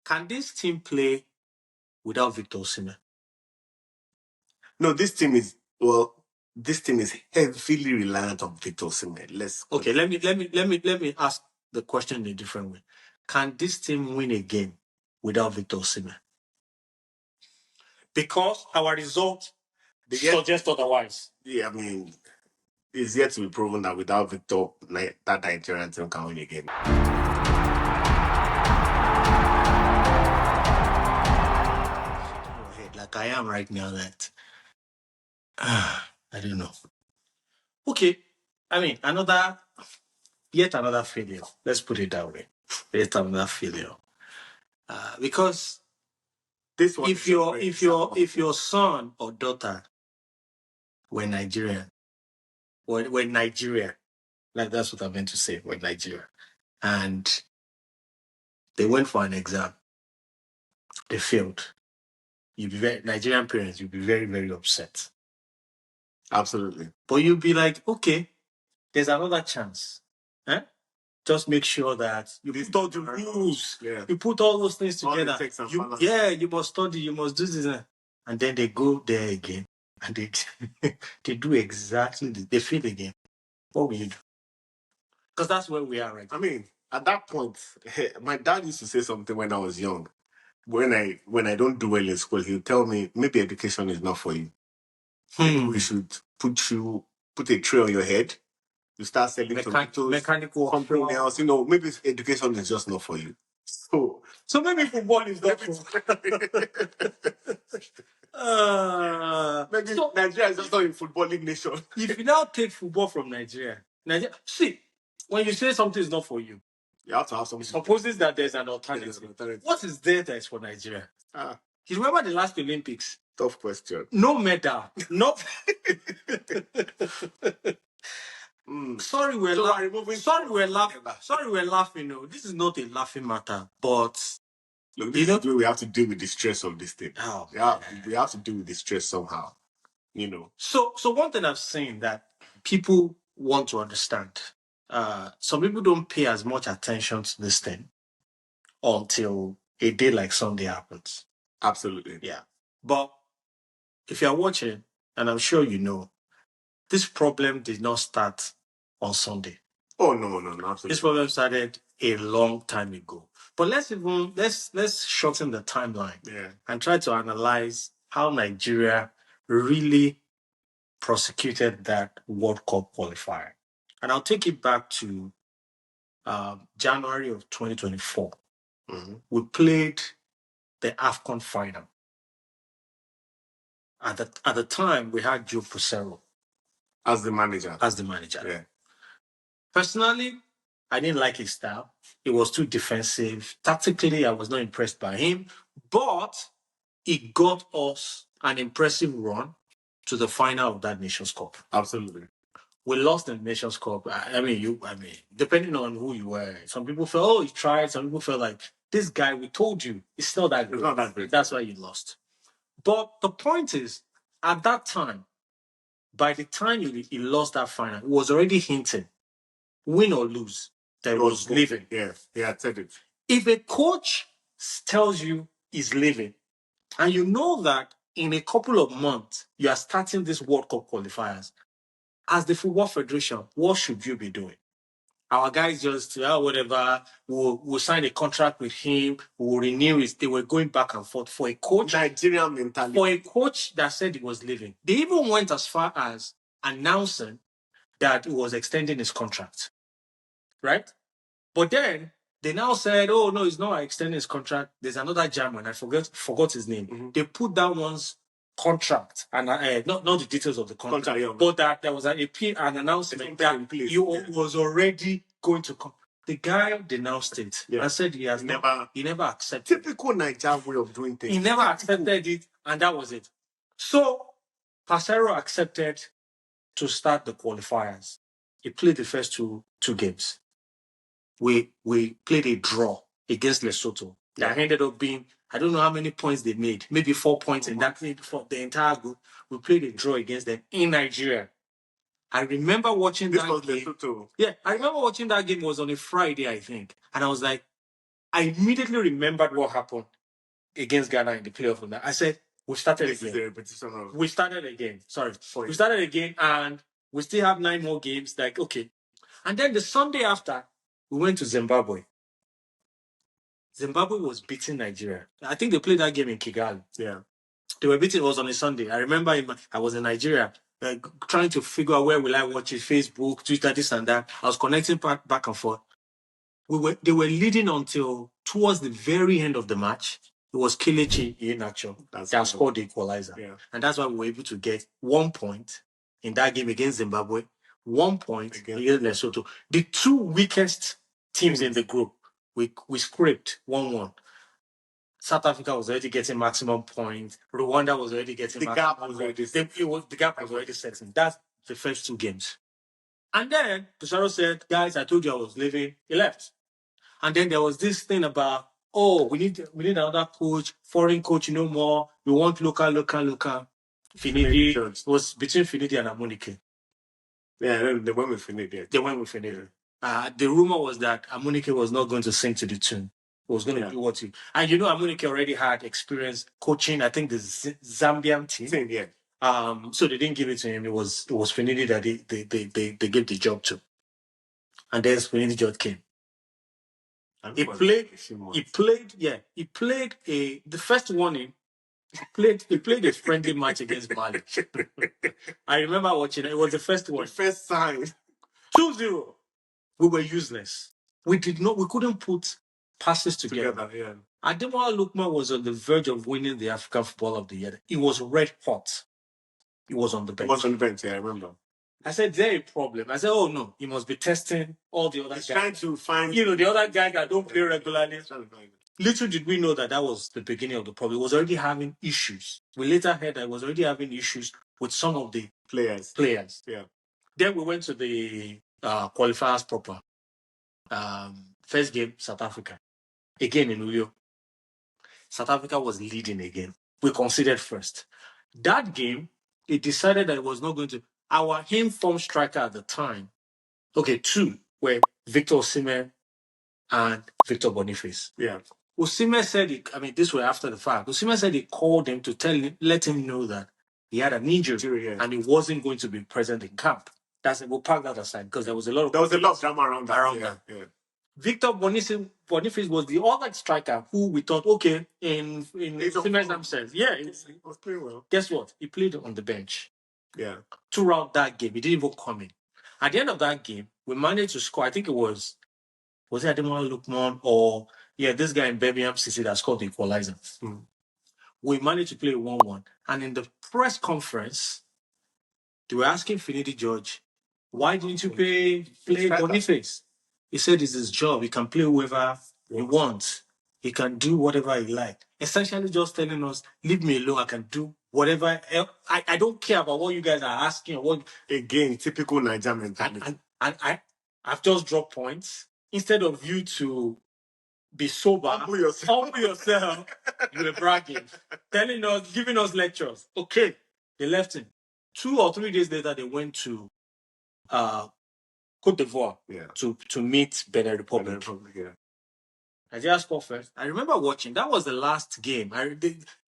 Can this team play without Victor Osimhen? No, this team is heavily reliant on Victor Osimhen. Okay, let me ask the question in a different way. Can this team win a game without Victor Osimhen? Because our results suggest otherwise. Yeah, I mean, it's yet to be proven that without Victor, that Nigerian team can win a game. Like I am right now, that I don't know. Okay, I mean, yet another failure. Let's put it that way. Yet another failure. Because this one, if your son or daughter were Nigerian, when Nigeria, like that's what I meant to say, when Nigeria, and they went for an exam, they failed. Nigerian parents, you'd be very, very upset. Absolutely. But you'd be like, okay, there's another chance. Just make sure that you put the rules. Yeah. You put all those things together. You must study, you must do this. And then they go there again. And they do exactly this. They fail again. What will you do? Because that's where we are right now. I mean, at that point, my dad used to say something when I was young. When I don't do well in school, he'll tell me, maybe education is not for you. Maybe we should put a tray on your head. You start selling mechanical something else. Maybe education is just not for you. So maybe football is not for maybe Nigeria is just not a footballing nation. If you now take football from Nigeria, see, when you say something is not for you, you have to have something. It supposes that there's an alternative. What is there that is for Nigeria? You remember the last Olympics? Tough question. No medal. No. Sorry, we're laughing. Sorry, we're laughing. No, this is not a laughing matter. But look, this is where we have to deal with the stress of this thing. We have to deal with the stress somehow. So one thing I've seen that people want to understand. Some people don't pay as much attention to this thing until a day like Sunday happens. Absolutely. Yeah. But if you're watching, and I'm sure you know, this problem did not start on Sunday. Oh, no, absolutely. This problem started a long time ago. But let's shorten the timeline and try to analyze how Nigeria really prosecuted that World Cup qualifier. And I'll take it back to January of 2024. Mm-hmm. We played the AFCON final. At the time, we had Joe Pusero as the manager. Yeah. Personally, I didn't like his style. It was too defensive. Tactically, I was not impressed by him. But it got us an impressive run to the final of that Nations Cup. Absolutely. We lost in the Nations Cup. I mean, depending on who you were, some people felt, he tried. Some people felt like, this guy, we told you, it's not that good. It's not that great. That's why you lost. But the point is, at that time, by the time he lost that final, he was already hinting, win or lose, that he was leaving. Yeah, I said it. If a coach tells you he's leaving, and you know that in a couple of months, you are starting this World Cup qualifiers, as the Football Federation, what should you be doing? Our guys just, whatever, we'll sign a contract with him, we'll renew it. They were going back and forth for a coach. Nigerian mentality. For a coach that said he was leaving. They even went as far as announcing that he was extending his contract. Right? But then, they now said, oh, no, he's not extending his contract. There's another German, I forgot his name. Mm-hmm. They put that one's contract, and not the details of the contract, but that there was an announcement that he was already going to come. The guy denounced it and said he never accepted. Typical Nigerian way of doing things. He never accepted it, and that was it. So, Passero accepted to start the qualifiers. He played the first two games. We played a draw against Lesotho. That ended up being, I don't know how many points they made, maybe 4 points in that for the entire group. We played a draw against them in Nigeria. I remember watching that game. Lesotho. Yeah, I remember watching that game. It was on a Friday, I think. And I was like, I immediately remembered what happened against Ghana in the playoff. I said, we started This is again. the repetition of. We started again. Sorry. Point. We started again, and we still have 9 more games. Like, okay. And then the Sunday after, we went to Zimbabwe. Zimbabwe was beating Nigeria. I think they played that game in Kigali. Yeah. They were beating. It was on a Sunday. I remember I was in Nigeria, trying to figure out where will I watch it. Facebook, Twitter, this and that. I was connecting back and forth. They were leading until towards the very end of the match. It was Kelechi Iheanacho that scored the equalizer. Yeah. And that's why we were able to get 1 point in that game against Zimbabwe, 1 point against Lesotho. The 2 weakest teams in the group, we scraped 1-1. South Africa was already getting maximum points. Rwanda was already getting the maximum gap was already the gap was already setting. That's the first 2 games. And then Pizarro said, guys, I told you I was leaving. He left. And then there was this thing about, we need another coach, foreign coach, no more. We want local. Finidi was between Finidi and Amunike. Yeah, they went with Finidi. They went with Finidi. The rumor was that Amunike was not going to sing to the tune. It was going to do what he... And Amunike already had experience coaching, I think, the Zambian team. Yeah. So they didn't give it to him. It was Finidi that they gave the job to. And then Finidi just came. He played the first warning. He played a friendly match against Mali. I remember watching it. It was the first one. The first sign. 2-0. We were useless. We couldn't put passes together. Yeah. Ademola Lookman was on the verge of winning the African Footballer of the Year. He was red hot. He was on the bench. He was on the bench, yeah, I remember. I said, there a problem. I said, oh no, he must be testing all the other guys. Trying to find... the other guy that don't play regularly. Little did we know that was the beginning of the problem. He was already having issues. We later heard that he was already having issues with some of the players. Yeah. Then we went to the qualifiers proper. First game, South Africa. Again in Uyo. South Africa was leading again. We conceded first. That game, it decided that it was not going to... Our informed striker at the time, 2 were Victor Osimhen and Victor Boniface. Yeah. Osimhen said, this was after the fact. Osimhen said he called him to let him know that he had an injury and he wasn't going to be present in camp. We'll park that aside because there was a lot of drama around that. Yeah. Victor Boniface was the other striker who we thought, in Osimhen's absence. Yeah, he was playing well. Guess what? He played on the bench. Yeah. Throughout that game, he didn't even come in. At the end of that game, we managed to score. I think it was it Ademola Lookman or this guy in Birmingham City that scored the equalizer. We managed to play 1-1. And in the press conference, they were asking Finidi George, why didn't you play Boniface? He said it's his job. He can play whoever he wants. He can do whatever he likes. Essentially just telling us, leave me alone. I can do whatever. I don't care about what you guys are asking. Or what. Again, typical Nigerian mentality. And I've just dropped points. Instead of you to be sober, humble yourself, you were bragging, giving us lectures. Okay, they left him. 2 or 3 days later, they went to Cote d'Ivoire to meet Benin Republic. Nigeria scored first. I remember watching. That was the last game.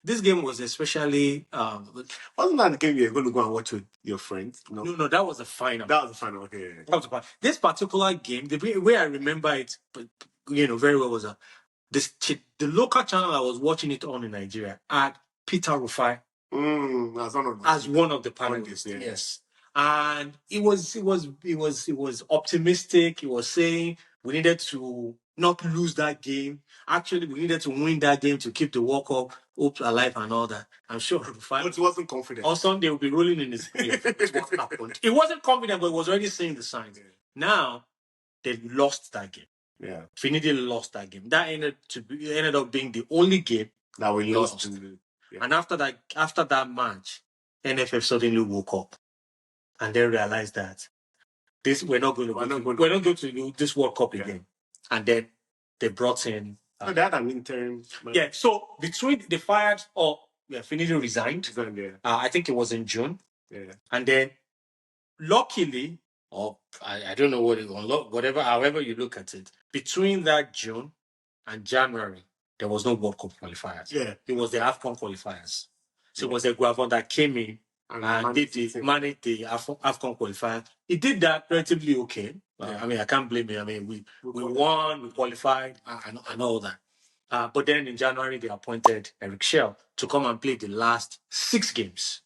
This game was especially... wasn't that the game you were going to go and watch with your friends? No, that was the final. That was the final, okay. That was the final. This particular game, the way I remember it, very well was the local channel I was watching it on in Nigeria had Peter Rufai as one of the panelists. Yes. And it was optimistic. He was saying we needed to not lose that game. Actually, we needed to win that game to keep the World Cup hopes alive and all that. I'm sure Rufai. But he wasn't confident. On Sunday, will be rolling in his grave. What happened? He wasn't confident, but he was already seeing the signs. Yeah. Now, they lost that game. Yeah. Finidi lost that game. That ended up being the only game that we lost. Yeah. And after that match, NFF suddenly woke up and then realized that we're not going to do this World Cup again. And then they brought in. They had an interim. Yeah. So between they fired Finidi resigned. I think it was in June. Yeah. And then, luckily, or I don't know what it was, however you look at it, between that June and January, there was no World Cup qualifiers. Yeah. It was the AFCON qualifiers. So it was a Guavon that came in and managed the AFCON qualifier. He did that relatively okay. Yeah. I mean, I can't blame him. I mean, we won, we qualified, and all that. But then in January, they appointed Eric Schell to come and play the last 6 games.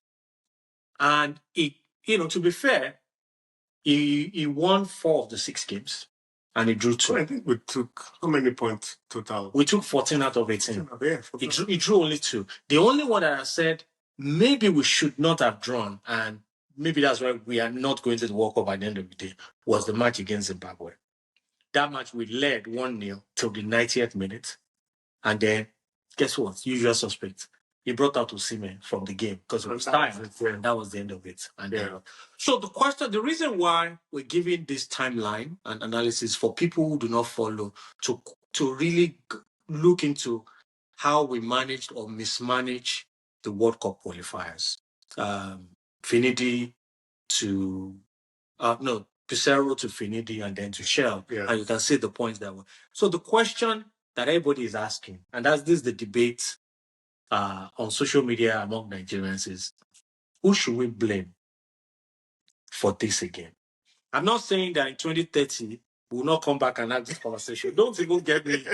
And to be fair, he won 4 of the 6 games, and he drew 2. I think we took how many points total? We took 14 out of 18. 14, yeah, 14. He drew only 2. The only one that I said maybe we should not have drawn, and maybe that's why we are not going to the World Cup at the end of the day, was the match against Zimbabwe. That match we led 1-0 till the 90th minute, and then guess what? Usual suspect. He brought out Osimhen from the game because it was time, and that was the end of it. And so the reason why we're giving this timeline and analysis for people who do not follow to really look into how we managed or mismanaged the World Cup qualifiers. Finidi to Pissarro to Finidi and then to Shell, and you can see the points that were. So the question that everybody is asking, and this is the debate on social media among Nigerians, is who should we blame for this again? I'm not saying that in 2030 we will not come back and have this conversation. Don't even get me.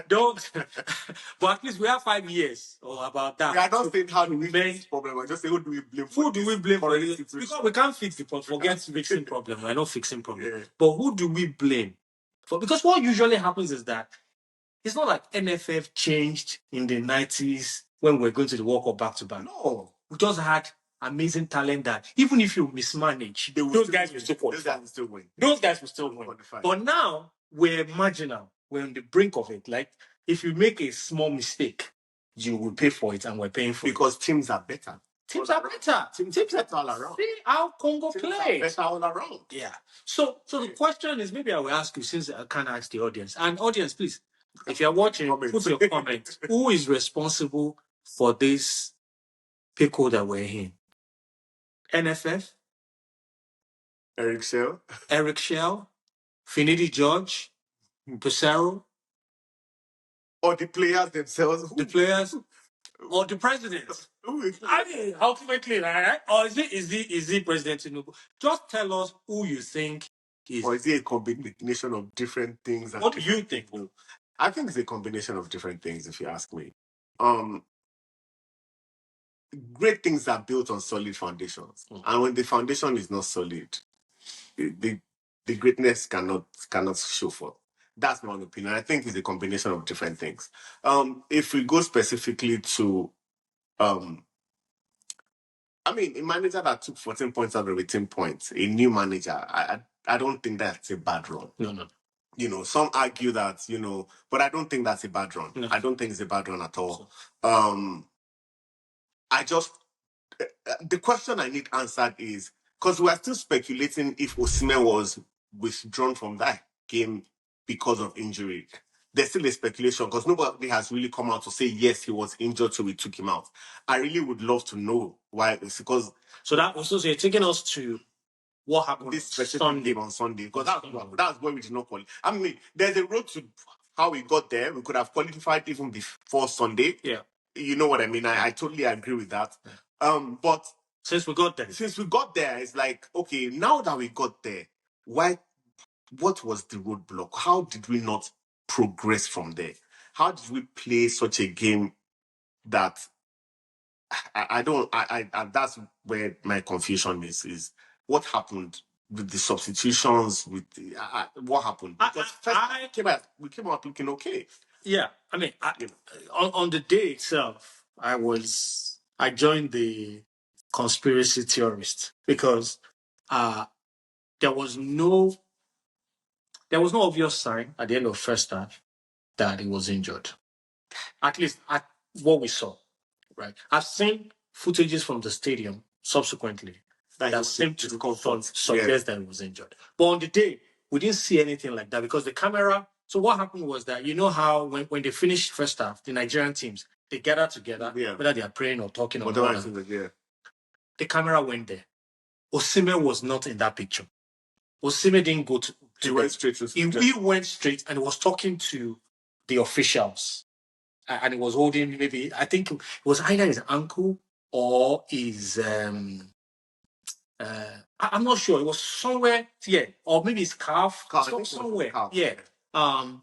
Don't. But at least we have 5 years about that. We are not saying how do we fix this problem. I just say who do we blame for this? Because we can't fix the problem. Forget fixing problem. We're not fixing problem. Yeah. But who do we blame for? Because what usually happens is that it's not like NFF changed in the 90s when we're going to the World Cup back to back. No. We just had amazing talent that even if you mismanage, those guys will still qualify. Those guys will still win. But now we're marginal. We're on the brink of it. Like if you make a small mistake, you will pay for it, and we're paying for it. Because teams are better. Teams are better. Teams are better all around. See how Congo plays. Better all around. Yeah. So the question is, maybe I will ask you, since I can't ask the audience. And audience, please, if you're watching, put your comment. Who is responsible for this pickle that we're in? NFF? Eric Schell? Finidi George? Pissarro? Or the players themselves? The players? Or the president? I mean, ultimately, right? Or is he President Tinubu? Just tell us who you think is. Or is it a combination of different things? What do you think? I think it's a combination of different things, if you ask me. Great things are built on solid foundations. And when the foundation is not solid, the greatness cannot show forth. That's my opinion. I think it's a combination of different things. If we go specifically to a manager that took 14 points out of 18 points, a new manager, I don't think that's a bad run. No. Some argue that, but I don't think that's a bad run. No. I don't think it's a bad run at all. The question I need answered is, because we're still speculating if Osimhen was withdrawn from that game because of injury. There's still a speculation because nobody has really come out to say, yes, he was injured, so we took him out. I really would love to know why. It's because... So you're taking us to what happened this specific game on Sunday. Because that's where we did not qualify. There's a road to how we got there. We could have qualified even before Sunday. Yeah. You know what I mean? I totally agree with that. But since we got there, it's like, okay, now that we got there, what was the roadblock? How did we not progress from there? How did we play such a game that I that's where my confusion is what happened with the substitutions, with what happened? Because we came out looking okay. Yeah, on the day itself, I joined the conspiracy theorists because there was no obvious sign at the end of first half that he was injured. At least at what we saw, right? I've seen footages from the stadium subsequently that seemed to suggest that he was injured. But on the day, we didn't see anything like that because the camera. So what happened was that, you know how when they finished first half, the Nigerian teams, they gather together, whether they are praying or talking or whatever. The camera went there. Osimhen was not in that picture. Osimhen didn't go to. He went straight to. He went straight and was talking to the officials. And he was holding maybe, I think it was either his ankle or his, I'm not sure. It was somewhere, yeah, or maybe his calf, somewhere. Calf, yeah.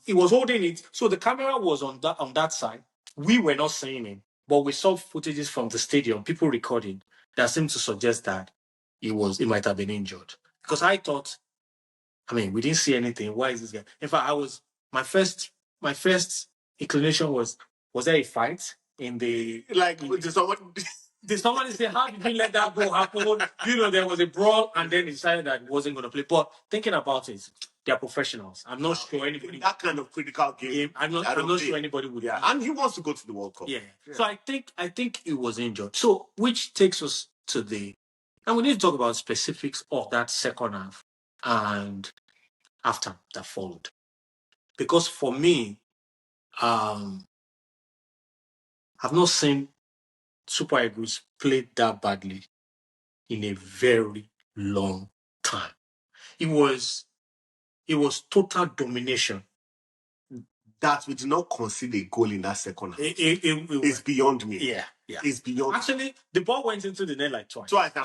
He was holding it. So the camera was on that side. We were not seeing him, but we saw footages from the stadium, people recording, that seemed to suggest that he might have been injured. Because I thought, we didn't see anything. Why is this guy? In fact, my first inclination was there a fight in the did somebody say, how did you let that go happen? There was a brawl and then he decided that he wasn't going to play. But thinking about it, they're professionals. I'm not sure anybody. That kind of critical game. I'm not sure anybody would. Yeah, and he wants to go to the World Cup. Yeah. So I think he was injured. So which takes us to and we need to talk about specifics of that second half and after that followed. Because for me, I've not seen Super Eagles play that badly in a very long time. It was total domination. That we did not concede a goal in that second half. It's beyond me. Yeah. It's beyond. Actually, the ball went into the net like twice. But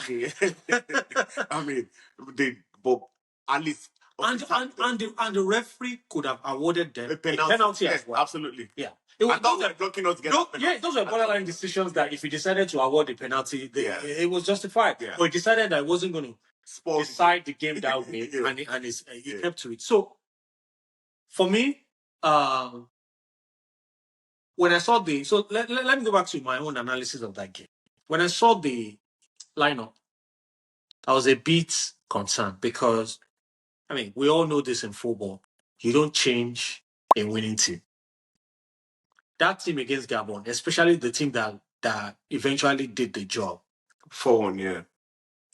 at least. And the referee could have awarded them a penalty as well. Absolutely. Yeah. Those were blocking us together. Those were borderline decisions that if he decided to award the penalty, it was justified. Yeah. But he decided that he wasn't going to decide the game that way, and he kept to it. So, for me, when I saw let me go back to my own analysis of that game. When I saw the lineup, I was a bit concerned because, we all know this in football. You don't change a winning team. That team against Gabon, especially the team that eventually did the job. 4-1, yeah.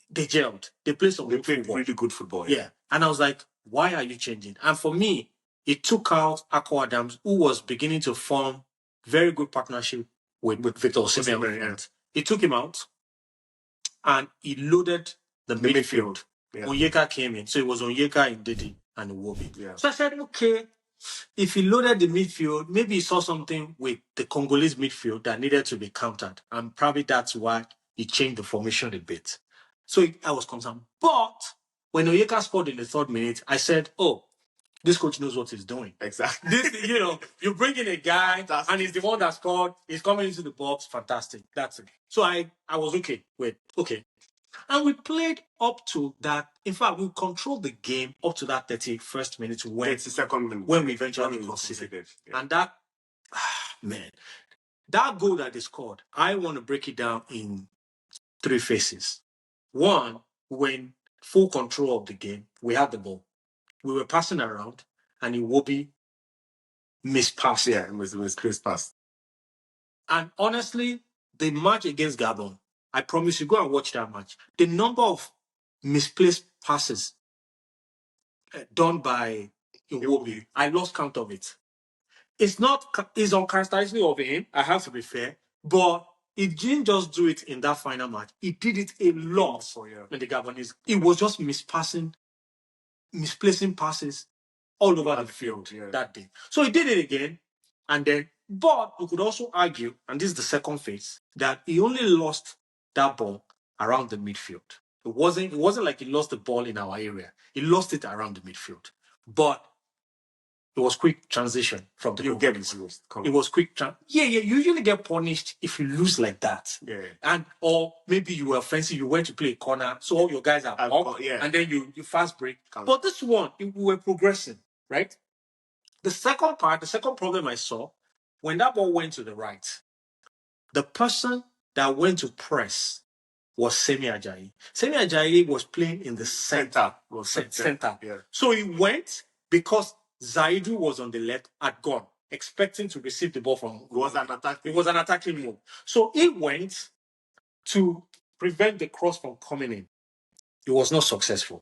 They gelled. They played really good football. Yeah. And I was like, why are you changing? And for me, it took out Akko Adams, who was beginning to form very good partnership with Victor Osimhen. Yeah. He took him out and he loaded the midfield. Yeah. Onyeka came in. So it was Onyeka, Ndidi, and Iwobi. Yeah. So I said, okay, if he loaded the midfield, maybe he saw something with the Congolese midfield that needed to be countered. And probably that's why he changed the formation a bit. So I was concerned. But when Onyeka scored in the 3rd minute, I said, oh, this coach knows what he's doing. Exactly. You bring in a guy and he's the one that scored. He's coming into the box. Fantastic. That's it. So I was okay. And we played up to that. In fact, we controlled the game up to that 31st minute 32nd minute when we eventually conceded. Yeah. And that, that goal that they scored, I want to break it down in 3 phases. One, when full control of the game, we had the ball. We were passing around, and Iwobi mispassed. Yeah, it was misplaced pass. And honestly, the match against Gabon, I promise you, go and watch that match. The number of misplaced passes done by Iwobi, I lost count of it. It's uncharacteristic of him, I have to be fair, but he didn't just do it in that final match. He did it a lot in the Gabonese. It was just misplacing passes all over the field that day. So he did it again, but we could also argue, and this is the second phase, that he only lost that ball around the midfield. It wasn't like he lost the ball in our area. He lost it around the midfield. But it was quick transition from the It was quick. You usually get punished if you lose like that. Yeah. Or maybe you were offensive, you went to play a corner, so all your guys are up, and then you fast break. But this one, we were progressing, right? The second problem I saw, when that ball went to the right, the person that went to press was Semi Ajayi. Semi Ajayi was playing in the center. Yeah. So he went because Zaidu was on the left, had gone, expecting to receive the ball from. It was an attacking move. So he went to prevent the cross from coming in. It was not successful.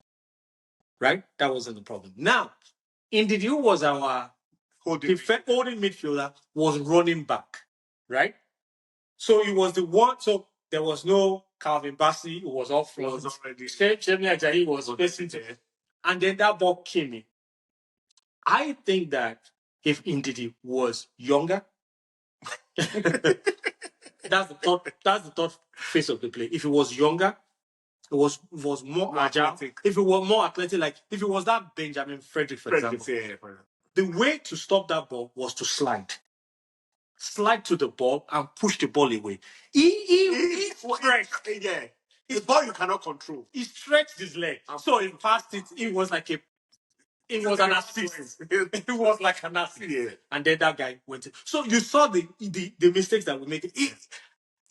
Right? That wasn't the problem. Now, Ndidi, who was our holding midfielder, was running back. Right? So he was the one. So there was no Calvin Bassey, who was off front. Semi Ajayi was facing to it. And then that ball came in. I think that if Ndidi was younger. That's the third phase of the play. If he was younger, it was more agile. Athletic. If it was more athletic, like if it was that Benjamin Frederick, for example, the way to stop that ball was to slide to the ball and push the ball away. He stretched. Yeah. His ball you cannot control. He stretched his leg. So he passed it. It was like it was an assist. It was like an assist. Yeah. And then that guy went in. So you saw the mistakes that we make.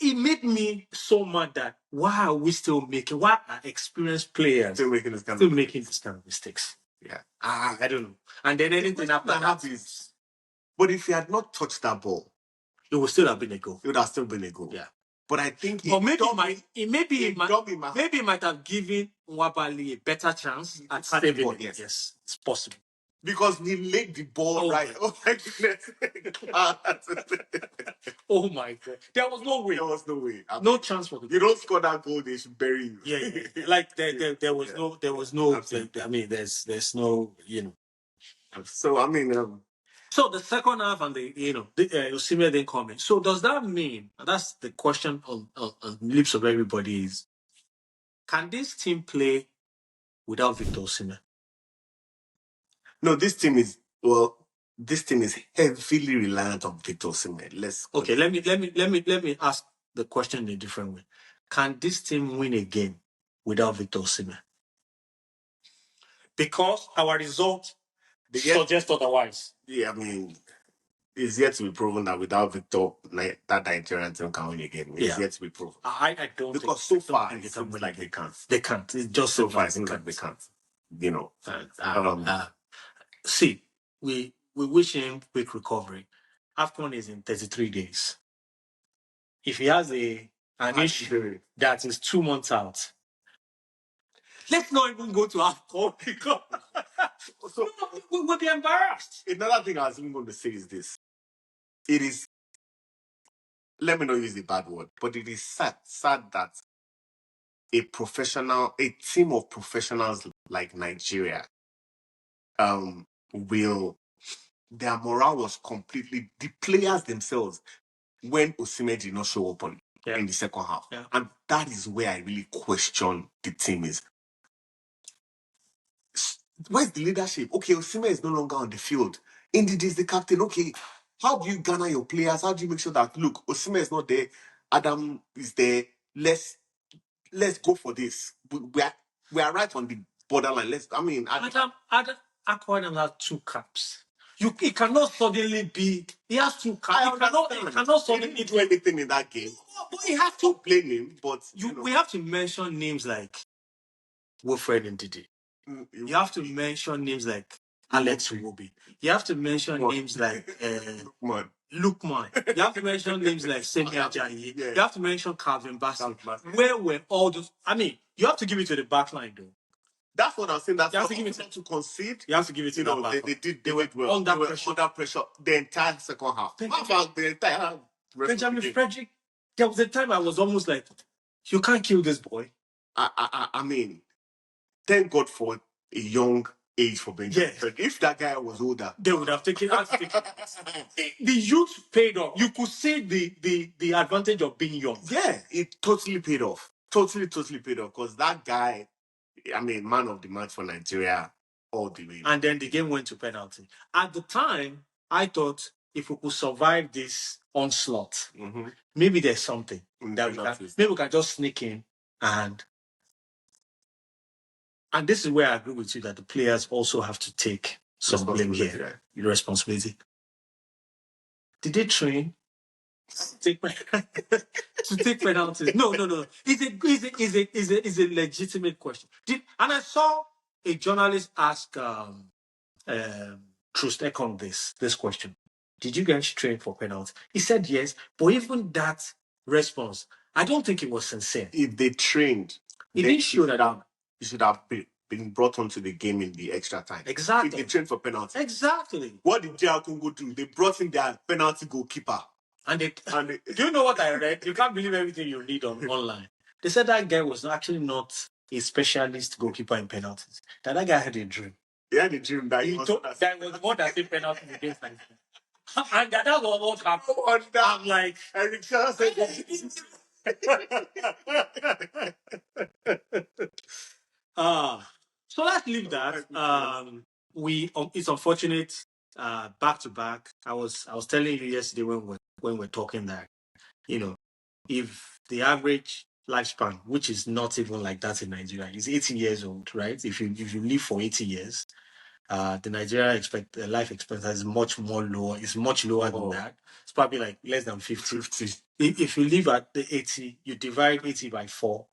It made me so mad that why are we still making? Why are experienced players Still making this kind of mistakes? Yeah. I don't know. And then anything after that is. But if he had not touched that ball, it would still have been a goal. It would have still been a goal. Yeah. But I think maybe it might have given Nwabali a better chance at saving it. Yes, it's possible. Because he laid the ball right. Oh my goodness. Oh my God. There was no way. No chance for the goal. You don't score that goal, they should bury you. Yeah. Like there was no I mean there's no, So I mean so the second half and the Osimhen didn't come in. So does that mean, that's the question on the lips of everybody, is can this team play without Victor Osimhen? No, this team is heavily reliant on Victor Osimhen. Okay, let me ask the question in a different way. Can this team win a game without Victor Osimhen? Because our results suggest otherwise. Yeah, I mean, it's yet to be proven that without Victor, that Nigerian team can win a game. It's yet to be proven. I don't, because so far it seems like they can't. They can't. It just so far it seems like they can't. See, we wish him quick recovery. AFCON is in 33 days. If he has an issue that is 2 months out, let's not even go to AFCON because we'll be embarrassed. Another thing I was even going to say is this. It is, let me not use the bad word, but it is sad that a team of professionals like Nigeria, their morale was completely, the players themselves, when Osimhen did not show up in the second half. Yeah. And that is where I really question the team is. Where's the leadership? Okay, Osimhen is no longer on the field. Indeed, is the captain. Okay, how do you garner your players? How do you make sure that, look, Osimhen is not there, Adam is there, let's go for this. We are right on the borderline. Adam Aquaman has 2 caps. He cannot suddenly be. He has 2 caps. He cannot suddenly do anything in that game. But he has to blame him. But we have to mention names like Wilfred Ndidi. You have to mention names like Alex Iwobi. You have to mention names like Lukman. You have to mention names like Semi Ajayi. You have to mention Calvin Bassey. Where were all those? I mean, you have to give it to the back line, though. That's what I'm saying. That's you have to give it to concede. You have to give it to the back line. They were well. Under pressure the entire second half. Benjamin Frederick, there was a time I was almost like, you can't kill this boy. I mean, thank God for a young age for Benjamin. Yes. If that guy was older, they would have taken the youth paid off. You could see the advantage of being young. Yeah, it totally paid off. Totally paid off. Because that guy, I mean, man of the match for Nigeria all the way. And then the game went to penalty. At the time, I thought if we could survive this onslaught, maybe there's something that maybe we can just sneak in and this is where I agree with you that the players also have to take some blame here. Your responsibility. Did they train to take penalties? No. It's a legitimate question. And I saw a journalist ask Trustekon this question. Did you guys train for penalties? He said yes, but even that response, I don't think it was sincere. If they trained, it didn't show that you should have been brought onto the game in the extra time. Exactly. If they trained for penalties. Exactly. What did JR Congo do? They brought in their penalty goalkeeper. And do you know what I read? You can't believe everything you read online. They said that guy was actually not a specialist goalkeeper in penalties. That guy had a dream. He had a dream that he was that was more than a penalty against Nigeria. And that was what happened. No wonder. I'm like, Eric Shah said so let's leave that. It's unfortunate. Back to back. I was telling you yesterday when we're talking that, you know, if the average lifespan, which is not even like that in Nigeria, is 80 years old, right? If you live for 80 years, the Nigeria life expectancy is much more lower. It's much lower than that. It's probably like less than 50. If you live at the 80, you divide 80 by 4,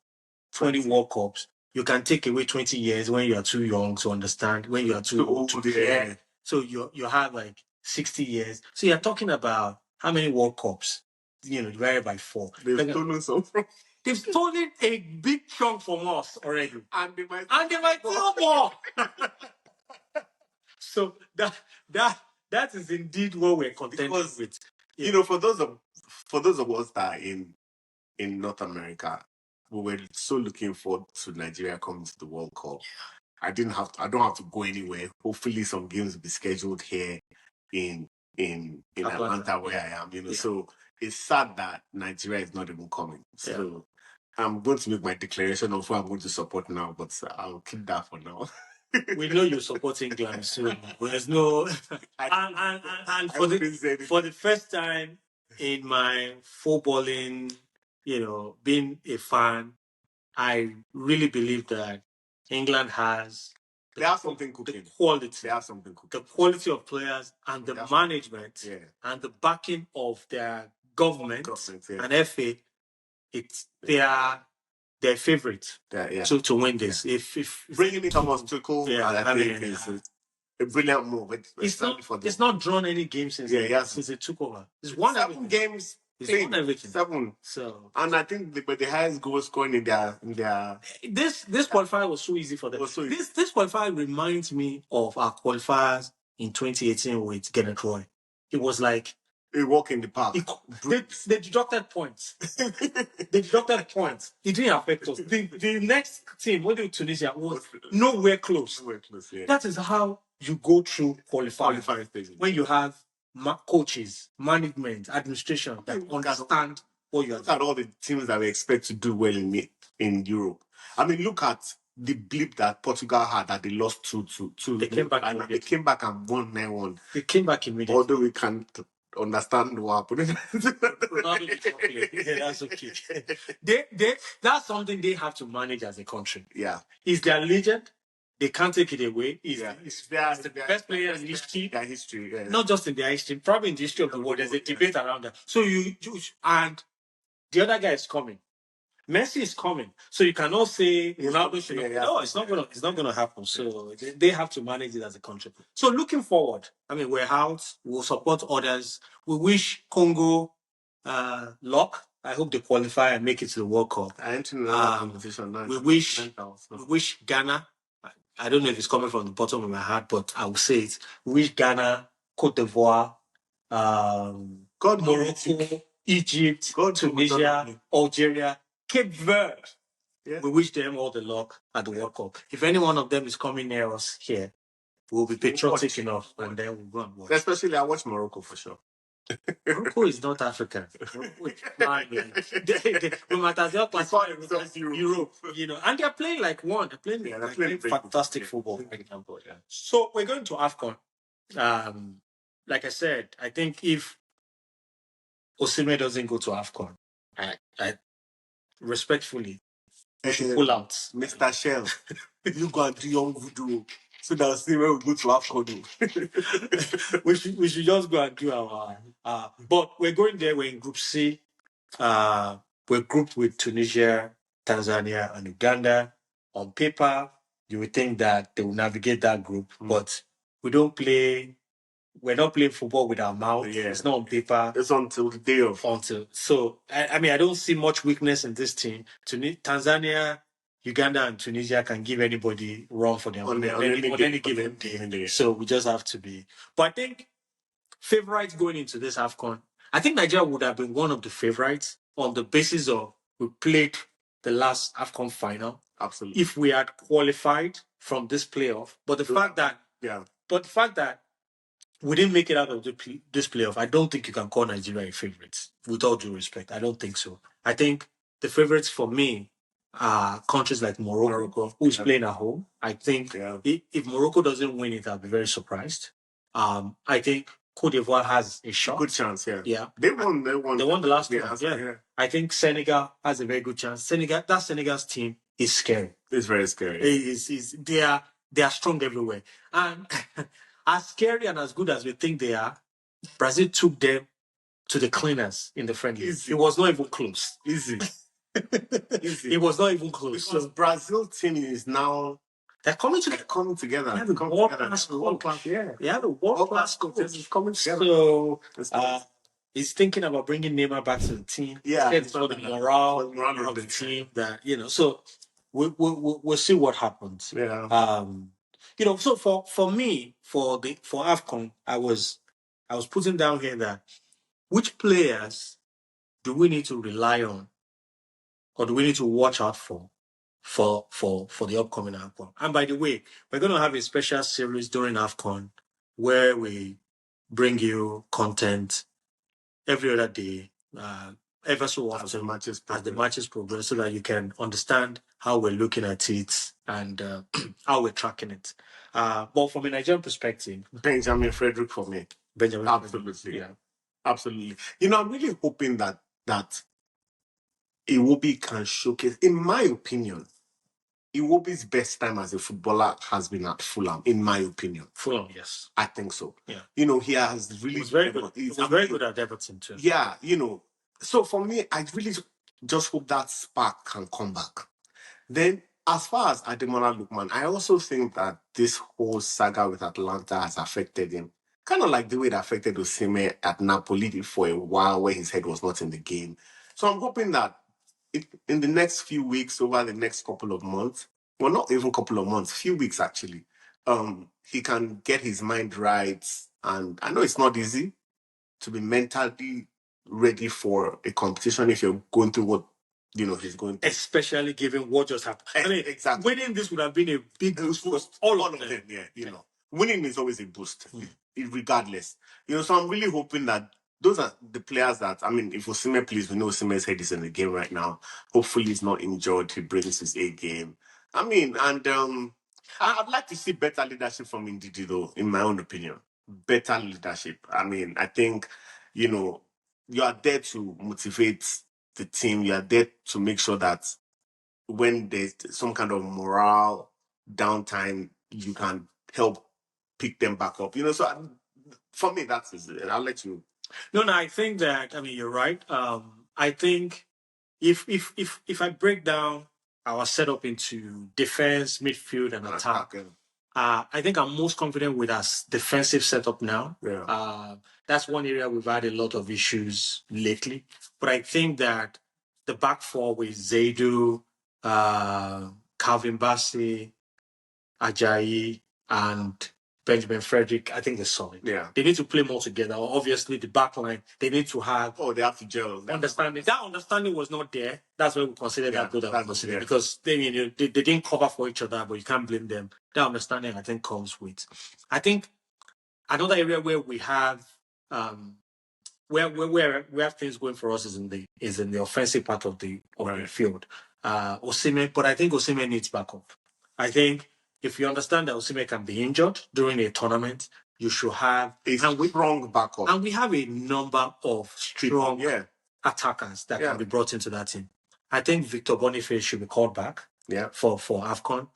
20 World Cups. You can take away 20 years when you are too young to understand, when you are too old to care. So you have like 60 years. So you're talking about how many World Cups, divided by 4. They've stolen some from. They've stolen a big chunk from us already. And they might steal more. So that is indeed what we're content with. Yeah. For those of us that are in North America, we were so looking forward to Nigeria coming to the World Cup. I don't have to go anywhere. Hopefully some games will be scheduled here in Atlanta where I am, So it's sad that Nigeria is not even coming. So I'm going to make my declaration of who I'm going to support now, but I'll keep that for now. We know you support England, so there's no. And for the first time in my footballing, being a fan, I really believe that England has they have something cooking. The quality. They have something cooking. The quality of players and the management and the backing of their government and FA. They are their favorite to win this. If bringing in Thomas Tuchel, I think is a brilliant move. It's not drawn any games since it took over. It's won 7 games. It's won everything. 7. So, and I think the highest goal scoring in their. This qualifier was so easy for them. This qualifier reminds me of our qualifiers in 2018 with Kenneth Roy. It was like a walk in the park. They deducted points. It didn't affect us. The next team, what did Tunisia, was nowhere close. That is how you go through qualifying stages. When you have coaches, management, administration that understand what you are doing. Look at all the teams that we expect to do well in Europe. I mean, look at the blip that Portugal had that they lost 2-2. They came back and won 9-1. They came back immediately. Although we can't understand what happened. That's okay. That's something they have to manage as a country. Yeah. He's their legend. They can't take it away. He's the best player in history. Their history. Yeah. Not just in their history, probably in the history of the world. There's a debate around that. So and the other guy is coming. Messi is coming, so you cannot say Ronaldo should not. No, it's not gonna happen. So they have to manage it as a country. So looking forward, I mean, we're out. We'll support others. We wish Congo luck. I hope they qualify and make it to the World Cup. I enter another competition now. We wish Ghana. I don't know if it's coming from the bottom of my heart, but I will say it. We wish Ghana, Cote d'Ivoire, Morocco, Egypt, Tunisia, Algeria, Cape Verde. Yeah. We wish them all the luck at the World Cup. If any one of them is coming near us here, we'll be patriotic enough, and then we'll go and watch. Especially, I watch Morocco for sure. Morocco is not Africa. We might as well classify Europe, and they're playing like one. They're playing fantastic football, for example. Yeah. So we're going to AFCON. Like I said, I think if Osimhen doesn't go to AFCON, I respectfully, you should pull out. Mr. Shell, you go and do your voodoo. So that Osimhen will go to AFCON. we should just go and do our. But we're going there. We're in Group C. We're grouped with Tunisia, Tanzania, and Uganda. On paper, you would think that they will navigate that group, but we don't play. We're not playing football with our mouth. Yeah. It's not on paper. It's until the day of. So, I mean, I don't see much weakness in this team. Tanzania, Uganda, and Tunisia can give anybody run for them on any given day. So we just have to be. But I think favorites going into this AFCON, I think Nigeria would have been one of the favorites on the basis of we played the last AFCON final. Absolutely. If we had qualified from this playoff. But the fact that Yeah. But the fact that we didn't make it out of this playoff, I don't think you can call Nigeria a favorite. With all due respect, I don't think so. I think the favorites for me are countries like Morocco who's playing at home. I think if Morocco doesn't win it, I'll be very surprised. I think Cote d'Ivoire has a shot. Good chance, yeah. Yeah. They won the last one. Yeah. I think Senegal has a very good chance. Senegal's team is scary. It's very scary. They are strong everywhere. And as scary and as good as we think they are, Brazil took them to the cleaners in the friendly. It was not even close. Easy. It was not even close. Because Brazil team is now they're coming together. They have a world-class coach. They have a world-class coach. It's coming together. So he's thinking about bringing Neymar back to the team. Yeah, it's for the morale of the team. That so we'll see what happens. Yeah. So for me for AFCON, I was putting down here that which players do we need to rely on, or do we need to watch out for the upcoming AFCON? And by the way, we're going to have a special series during AFCON where we bring you content every other day, ever so often, as the matches progress, so that you can understand how we're looking at it and how we're tracking it. But from a Nigerian perspective, Benjamin Frederick for me. Absolutely. Yeah. Absolutely. I'm really hoping that Iwobi can showcase, in my opinion, Iwobi's best time as a footballer has been at Fulham, in my opinion. Fulham, yes. I think so. Yeah. He has really... He was very good. He was very good at Everton too. Yeah, So for me, I really just hope that spark can come back. Then, as far as Ademola Lookman, I also think that this whole saga with Atlanta has affected him. Kind of like the way it affected Osimhen at Napoli for a while, where his head was not in the game. So I'm hoping that in the next few weeks, over the next couple of months, well, not even couple of months, few weeks actually, he can get his mind right. And I know it's not easy to be mentally ready for a competition if you're going through what he's going through. Especially given what just happened. I mean, exactly. Winning this would have been a big boost for all of them. Yeah, winning is always a boost, regardless. So I'm really hoping that those are the players that, if Osimhen plays, we know Osimhen's head is in the game right now. Hopefully he's not injured. He brings his A game. I'd like to see better leadership from Ndidi, though, in my own opinion. Better leadership. I think, you are there to motivate the team. You are there to make sure that when there's some kind of morale downtime, you can help pick them back up. So for me, that's it. I'll let you. No, I think that, you're right. I think if I break down our setup into defense, midfield, and attack, I think I'm most confident with our defensive setup now. Yeah. That's one area we've had a lot of issues lately. But I think that the back four with Zaidu, Calvin Bassey, Ajayi, and Benjamin Frederick, I think they're solid. Yeah. They need to play more together. Obviously, the back line, they need to have... they have to gel. Understanding. That understanding was not there. That's why we consider that good. Because they didn't cover for each other, but you can't blame them. That understanding, I think, comes with... I think another area where we have... where we have things going for us is in the offensive part of the field. Osimhen, but I think Osimhen needs backup. I think if you understand that Osimhen can be injured during a tournament, you should have a strong backup. And we have a number of strong attackers that can be brought into that team. I think Victor Boniface should be called back. Yeah. For AFCON.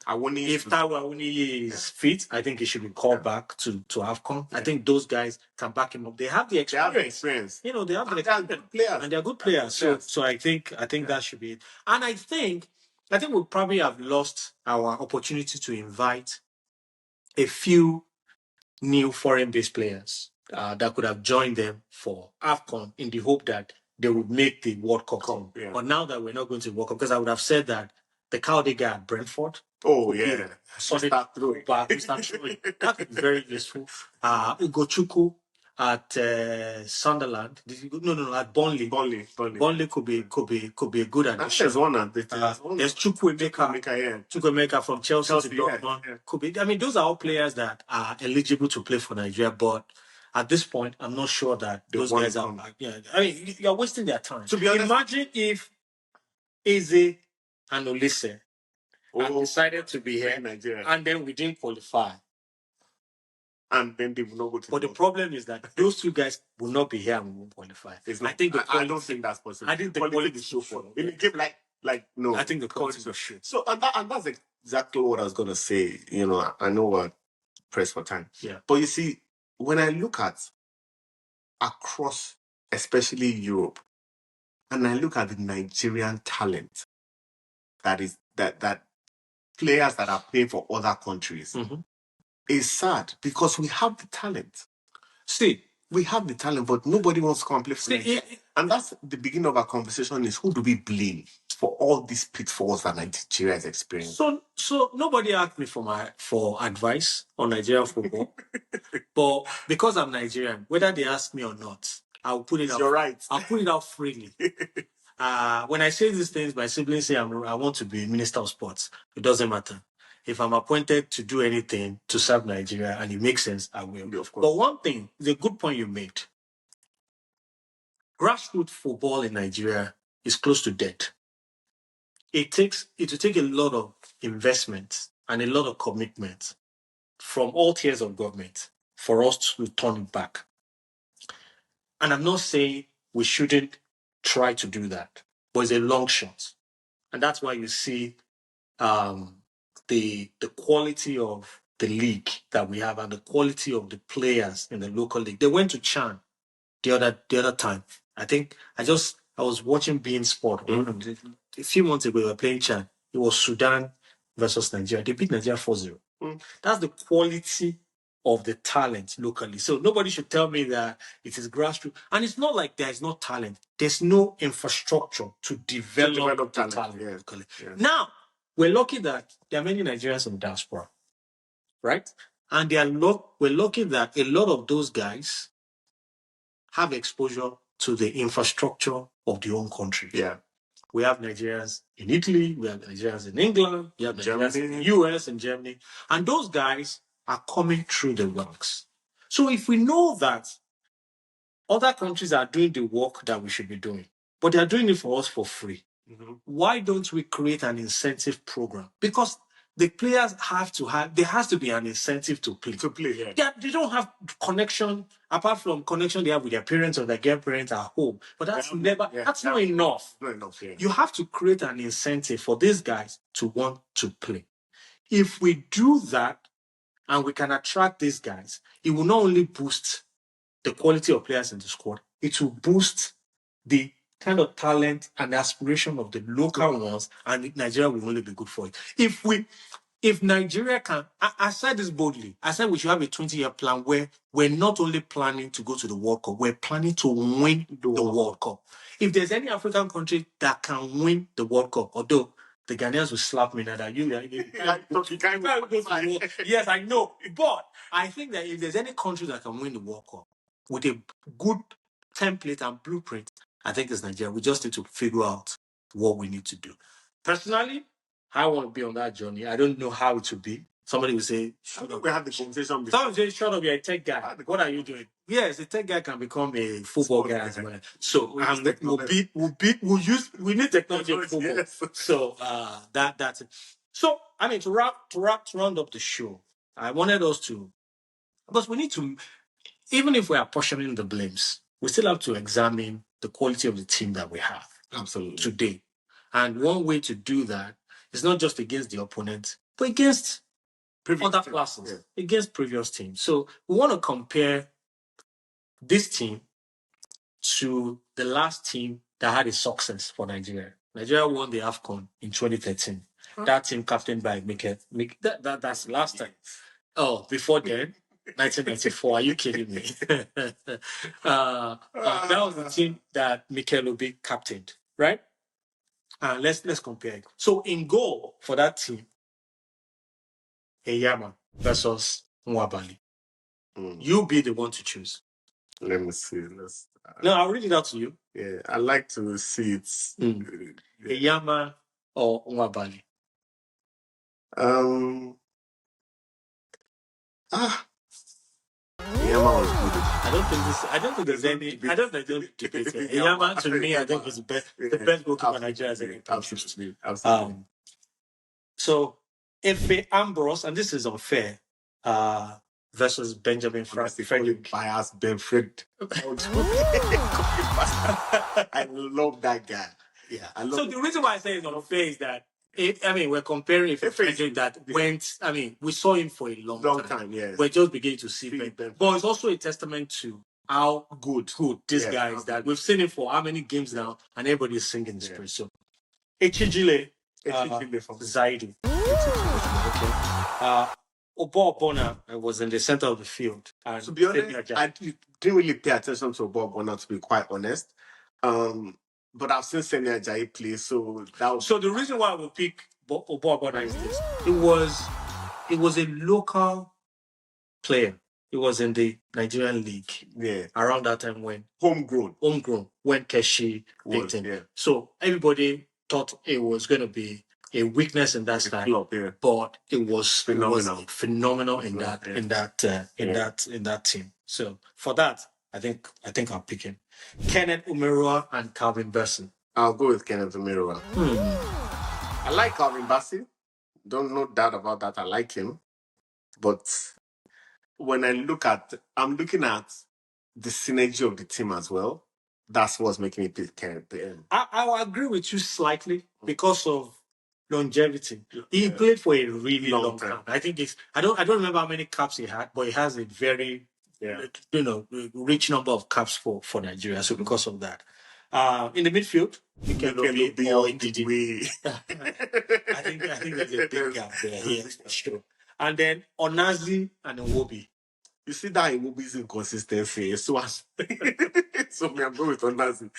If Taiwo Awoniyi is fit, I think he should be called back to AFCON. Yeah. I think those guys can back him up. They have the experience. They have the experience. Good players. And they're good players. So I think that should be it. And I think we'll probably have lost our opportunity to invite a few new foreign-based players that could have joined them for AFCON in the hope that they would make the World Cup team. Yeah. But now that we're not going to the World Cup, because I would have said that the Cowdy guy at Brentford. Solid start throwing. That could be very useful. Ugochukwu at Sunderland. No, at Burnley. Burnley could be a good addition. There's one at there's Chukwuemeka from Chelsea to Dortmund. Yeah. Could be. I mean, those are all players that are eligible to play for Nigeria, but at this point, I'm not sure that those guys are. Yeah, I mean, you're wasting their time. To be honest, imagine if Eze and Olise decided to be here in Nigeria, and then we didn't qualify. And then they will not go to. But the problem is that those two guys will not be here and we won't qualify. I don't think that's possible. I think the quality is show for in a game like no. I think the quality will show. So and that's exactly what I was gonna say. You know, I know we're pressed for time. Yeah. But you see, when I look at across, especially Europe, and I look at the Nigerian talent, that players that are playing for other countries. Mm-hmm. It's sad because we have the talent. See, we have the talent, but nobody wants to come and play for Nigeria. And that's the beginning of our conversation is who do we blame for all these pitfalls that Nigeria is experiencing? So nobody asked me for advice on Nigerian football. But because I'm Nigerian, whether they ask me or not, I'll put it out. You're right. I'll put it out freely. When I say these things, my siblings say I want to be Minister of Sports. It doesn't matter. If I'm appointed to do anything to serve Nigeria and it makes sense, I will. Of course. But one thing, the good point you made, grassroots football in Nigeria is close to dead. It will take a lot of investment and a lot of commitment from all tiers of government for us to turn it back. And I'm not saying we shouldn't try to do that, but it's a long shot. And that's why you see the quality of the league that we have and the quality of the players in the local league. They went to Chan the other time. I think I was watching beIN Sport. Mm-hmm. A few months ago, we were playing Chan. It was Sudan versus Nigeria. They beat Nigeria 4-0. That's the quality of the talent locally. So nobody should tell me that it is grassroots. And it's not like there is no talent. There's no infrastructure to develop the talent locally. Yeah. Now, we're lucky that there are many Nigerians in diaspora, right? And we're lucky that a lot of those guys have exposure to the infrastructure of their own country. Yeah. We have Nigerians in Italy, we have Nigerians in England, we have Nigerians in the US and Germany. And those guys are coming through the ranks. So if we know that other countries are doing the work that we should be doing, but they're doing it for us for free, why don't we create an incentive program? Because the players there has to be an incentive to play. Yeah. They don't have connection, apart from connection they have with their parents or their grandparents at home. But that's not enough. Not enough, yeah. You have to create an incentive for these guys to want to play. If we do that and we can attract these guys, it will not only boost the quality of players in the squad, it will boost the kind of talent and aspiration of the local ones, and Nigeria will only be good for it. If Nigeria can, I said this boldly, I said we should have a 20-year plan where we're not only planning to go to the World Cup, we're planning to win the World Cup. If there's any African country that can win the World Cup, although the Ghanaians will slap me now that you can't. Yes, I know. But I think that if there's any country that can win the World Cup with a good template and blueprint, I think it's Nigeria. We just need to figure out what we need to do. Personally, I want to be on that journey. I don't know how it will be. Somebody will say, shut up. We had the conversation before. Someone will say, shut up, you're a tech guy. What are you doing? Yes, a tech guy can become a football guy as well. So we need technology in football. Yes. So that's it. So I mean, to round up the show, I wanted us to, because we need to, even if we are portioning the blames, we still have to examine the quality of the team that we have. Absolutely. Today. And one way to do that is not just against the opponent, but against other classes, against previous teams. So we want to compare this team to the last team that had a success for Nigeria. Nigeria won the AFCON in 2013. That team captained by Mikel. That's last time. Oh, before then, 1994. Are you kidding me? That was the team that Mikel Obi captained, right? Let's compare it. So in goal for that team, Eyama versus Nwabali. You be the one to choose. Let me see. No, I'll read it out to you. Yeah, I like to see it. Eyama or Nwabali? Eyama was good. I don't think there's any. I don't think there's debate here. Eyama, to me, I think is the best goalkeeper Nigeria has ever produced. Absolutely. So, Efe Ambrose, and this is unfair, versus Benjamin Frederick. Bias Benfred. I love that guy. Yeah. So the reason why I say it's unfair is that we're comparing Efe Frederick that went. We saw him for a long time. Yes. We're just beginning to see Ben. But it's also a testament to how good this guy is. That we've seen him for how many games now, and everybody's singing his praise. So, Echijile from Zaidi. Okay. Obo Obona was in the center of the field. And to be honest, I didn't really pay attention to Obo Obona, to be quite honest. But I've seen Semi Ajayi play, so that was... So the reason why I will pick Obo Obona is this. It was a local player. It was in the Nigerian league. Yeah. Around that time when... Homegrown. When Keshi picked him. Yeah. So everybody thought it was going to be a weakness in that side, but it was phenomenal in that team. So for that, I think I'll pick him. Kenneth Umerua and Calvin Besson. I'll go with Kenneth Umerua. I like Calvin Bassey. Don't know doubt about that. I like him, but when I'm looking at the synergy of the team as well. That's what's making me pick Kenneth. I will agree with you slightly because of longevity. He played for a really long time. I think I don't remember how many caps he had, but he has a very rich number of caps for Nigeria. So because of that, in the midfield, we can be all Ndidi. I think there's a big gap there. Yes, for sure. And then Onazi and Nwobi. You see that Nwobi's inconsistency. So me, I'm going with Onazi.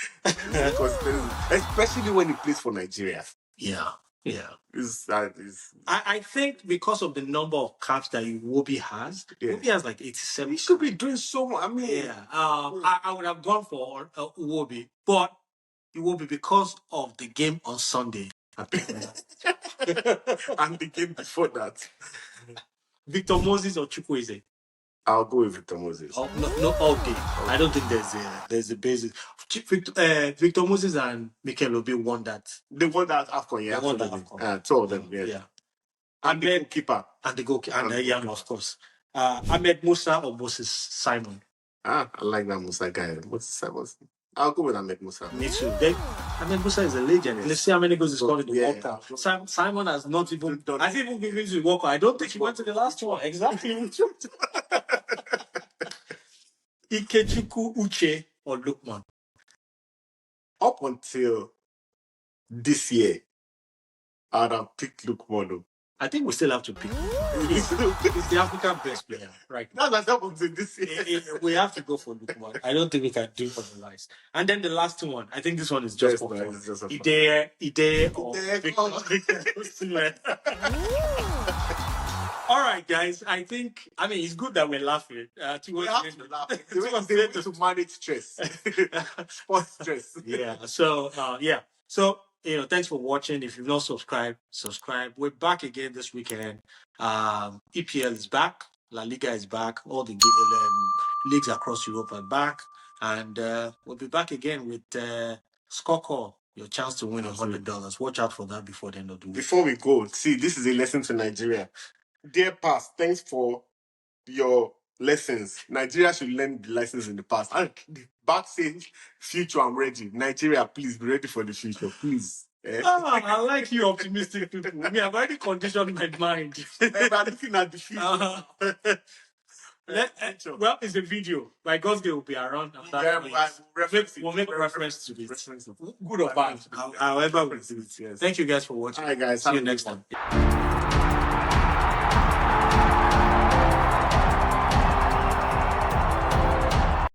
Especially when he plays for Nigeria. Yeah. I think because of the number of caps that Iwobi has, Iwobi has like 87. He should be doing so much. I would have gone for Iwobi, but Iwobi because of the game on Sunday. And the game before that. Victor Moses or Chukwueze? I'll go with Victor Moses. No, all day. I don't think there's a basis. Victor Moses and Mikel Obi won that. They won that AFCON, yeah. They won that AFCON. Two of them, yes. Yeah. And the goalkeeper. And the goalkeeper. And Yam, of course. Ahmed Musa or Moses Simon? I like that Musa guy. Moses Simon. I'll go with Ahmed Musa. Me too. Ahmed Musa is a legend. Yes. Let's see how many goals he's scored in the World Cup. Simon has not even done. Has even given to the World Cup. I don't think he went to the last one. Exactly. Ikechukwu Uche or Lukman? Up until this year, I'd have picked Lukman. I think we still have to pick him. He's the African best player, right? No, that's up until this year. We have to go for Lukman. I don't think we can do otherwise. And then the last one, I think this one is just for fun. Ide or Victor. All right, guys. It's good that we're laughing. We have to laugh. To manage stress. Sports stress. Yeah. So, So, thanks for watching. If you've not subscribed, subscribe. We're back again this weekend. EPL is back. La Liga is back. All the leagues across Europe are back. And we'll be back again with Score Call. Your chance to win $100. Watch out for that before the end of the week. Before we go, see, this is a lesson to Nigeria. Dear past, thanks for your lessons. Nigeria should learn the lessons in the past. And the back says, future, I'm ready. Nigeria, please be ready for the future, please. I like you optimistic people. Me, I've already conditioned my mind. I'm looking at the future. Well, it's a video. My God's will be around. We'll make a reference to this. Good or bad. However we do it. Yes. Thank you guys for watching. All right, guys. See you next time.